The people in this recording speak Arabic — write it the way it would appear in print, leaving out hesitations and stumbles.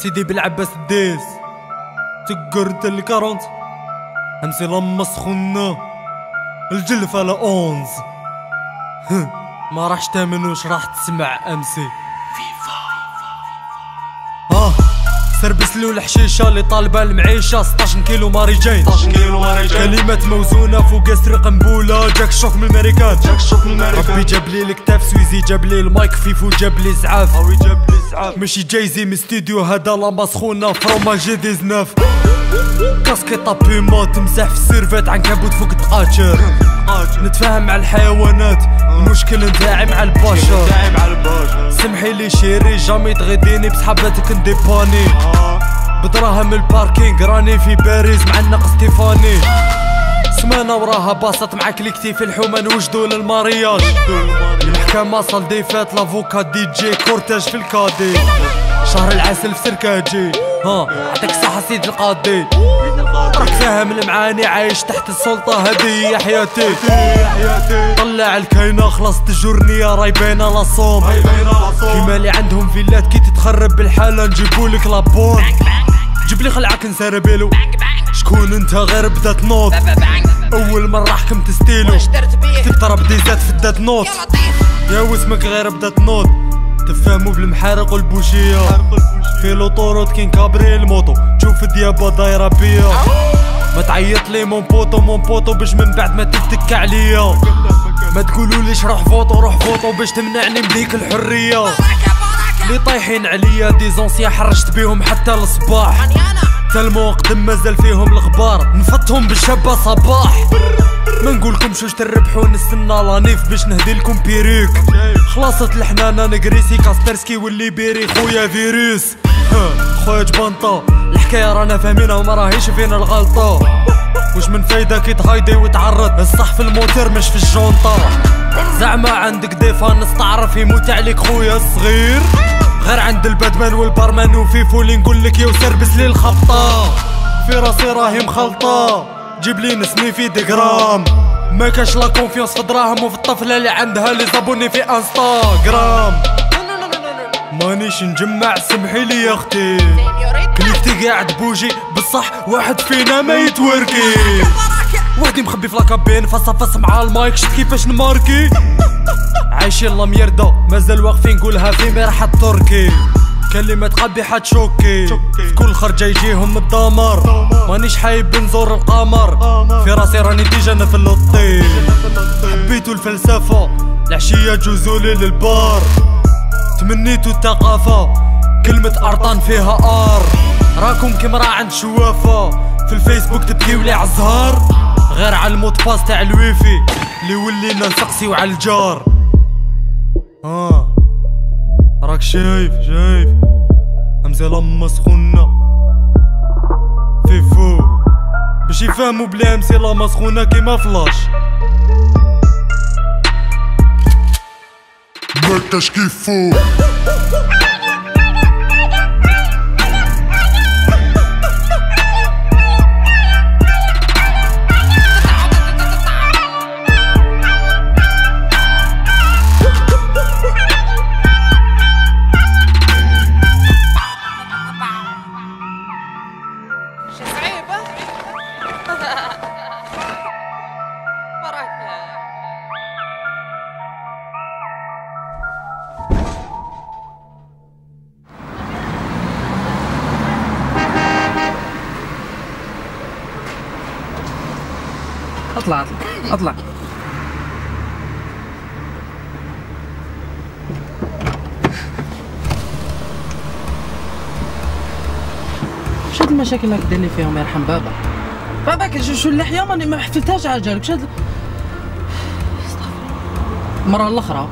سيدي بالعباس الديس تقرد الكارونت امسي لما سخنا الجلف على 11 ما راحش تامنوش راح تسمع امسي سربس له الحشيشه اللي طالبه المعيشه 16 كيلو ماريجين كلمات موزونه فوق سرق قنبوله جاك الشوك من الماريكان ربي جاب لي الكتاف سويزي جاب لي المايك فيفو جاب لي زعاف ماشي جايزي من استوديو هذا لا مسخونه فروماجي 19 كاسكي طابي ما تمسح في السيرفات عنكبوت فوق تقاتر نتفاهم مع الحيوانات المشكل نتاعي مع البشر سمحي لي شيري جامي تغديني بصحاباتك نديباني بدراهم الباركينغ راني في باريس مع النق ستيفاني سمانة وراها باصت مع كليكتي في الحومة نوجدو للمارياج المحكمة صالدي فات لافوكا دي جي كورتاج في الكادي شهر العسل في سركاجي عطيك صحة سيد القاضي راك فاهم المعاني عايش تحت السلطة هذه هي حياتي طلع الكاينة خلصت الجورنية راي باينة لاصوم كيما اللي عندهم فيلات كي تتخرب بالحالة نجيبولك لابون جيبلي خلعك نسربيلو شكون انت غير بدا تنوض اول مرة حكمت ستيلو كتبت راه بديزات في الدات نوت يا واسمك غير بدا تنوض تفهمو بالمحارق والبوشية في لوطوروت كين كابري الموطو تشوف الديابة دايرة بيا ما تعيط لي مون بوطو باش من بعد ما تتك عليا ما تقولوليش روح فوطو باش تمنعني بديك الحرية اللي طايحين عليا دي زونسيا حرشت بيهم حتى الصباح تلمو قدم مازال فيهم الغبار نفطهم بالشابة صباح ما نقولكمش واش تربحوا نستنى لانيف باش نهديلكم بيريك خلاصت الحنانة نقريسي كاسبرسكي واللي بيري خويا فيروس خويا جبانطا الحكاية رانا فاهمينها وما راهيش فينا الغلطة واش من فايدة كي تهايدي وتعرض الصح في الموتور مش في الجونطة زعما عندك ديفان نستعرف يموت عليك خويا الصغير غير عند البادمان والبارمان وفيفو اللي نقولك يا وسربس لي الخبطة في راسي راهي مخلطة جيب لي نسمي في ديجرام ما كاش لا كونفيونس في دراهم وفي الطفلة اللي عندها لي زابوني في انستغرام مانيش نجمع سمحي لي يا اختي كليكتي قاعد بوجي بصح واحد فينا ما يتوركي وحدي مخبي في لاكابين فاس مع المايك شفت كيفاش نماركي عايشين لا ميردا مازال واقفين نقولها في مرحة تركي كلمات قبيحة تشوكي في كل خرجة يجيهم الدمر مانيش حايب نزور القمر في راسي راني ديجا انا في اللطي حبيتو الفلسفة العشية جوزولي للبار تمنيتو الثقافة كلمة ارطان فيها ار راكم كيما عند شوافة في الفيسبوك تبكيولي عالزهار غير على الموت باس تاع الويفي اللي ولينا نسقسيو على الجار راك شايف امزي لما سخونة فيفو باش يفهمو بلي امسي لما سخونة كيما فلاش مكاش كيفو اطلع واش هاد المشاكل راك دير لي فيهم يرحم باباك شو اللحيه ماني ما حفلتهاش على جالك واش هاد المره الاخرى